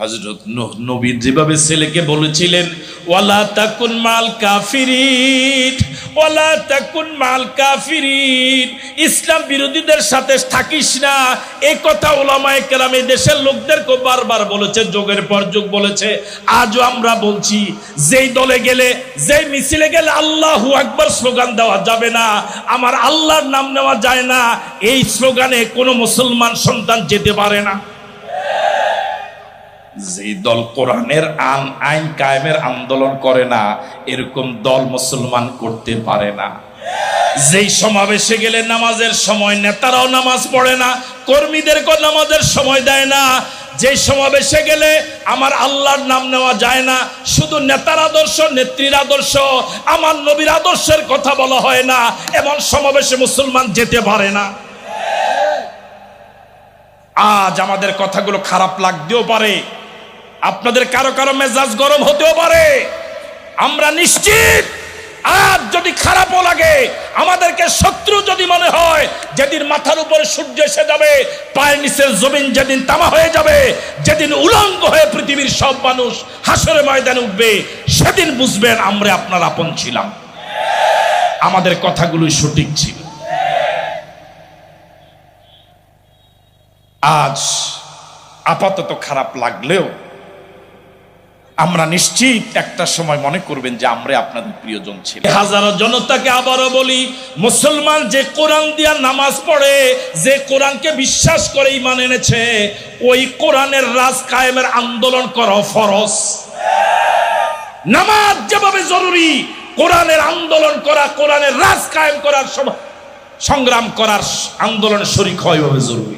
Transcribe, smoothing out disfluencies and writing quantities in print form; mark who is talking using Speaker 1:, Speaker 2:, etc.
Speaker 1: হযরত নূহ নবী যেভাবে ছেলেকে বলেছিলেন ওয়ালা তাকুন মাল কাফিরিন, ওয়ালা তাকুন মাল কাফিরিন, ইসলাম বিরোধীদের সাথে থাকিস না, এই কথা উলামায়ে কেরাম এই দেশের লোকদেরকে বারবার বলেছে, যুগের পর যুগ বলেছে। আজও আমরা বলছি, যেই দলে গেলে, যেই মিছিলে গেলে আল্লাহু আকবার স্লোগান দেওয়া যাবে না, আমার আল্লাহর নাম নেওয়া যায় না, এই স্লোগানে কোনো মুসলমান সন্তান যেতে পারে না। যে দল কোরআনের আইন কায়েমের আন্দোলন করে না, এরকম দল মুসলমান করতে পারে না। যেই সমাবেশে গেলে নামাজের সময় নেতারাও নামাজ পড়ে না, কর্মীদেরকেও নামাজের সময় দেয় না, যেই সমাবেশে গেলে আমার আল্লাহর নাম নেওয়া যায় না, শুধু নেতার আদর্শ, নেত্রীর আদর্শ, আমার নবীর আদর্শের কথা বলা হয় না, এমন সমাবেশে মুসলমান যেতে পারে না। আজ আমাদের কথাগুলো খারাপ লাগতেও পারে, আপনাদের কারো কারো মেজাজ গরম হতেও পারে, আমরা নিশ্চিত আজ যদি খারাপও লাগে, আমাদেরকে শত্রু যদি মনে হয়, যেদিন মাথার উপরে সূর্য এসে যাবে, পায়ের নিচের জমিন যেদিন তামা হয়ে যাবে, যেদিন উলঙ্গ হয়ে পৃথিবীর সব মানুষ হাসরের ময়দানে উঠবে, সেদিন বুঝবেন আমরা আপনার আপন ছিলাম, আমাদের কথাগুলোই সঠিক ছিল। আজ আপাতত খারাপ লাগলেও আমরা নিশ্চিত একটা সময় মনে করবেন যে আমরা আপনাদের প্রিয়জন ছিলাম। হাজারো জনতাকে আবারও বলি, মুসলমান যে কোরআন দিয়া নামাজ পড়ে, যে কোরআনকে বিশ্বাস করে ঈমান এনেছে, ওই কোরআনের রাজ কায়েমের আন্দোলন করা ফরজ। নামাজ যেভাবে জরুরি, কোরআনের আন্দোলন করা, কোরআনের রাজ কায়েম করার সংগ্রাম করার আন্দোলনে শরীক হয় ওইভাবে জরুরি।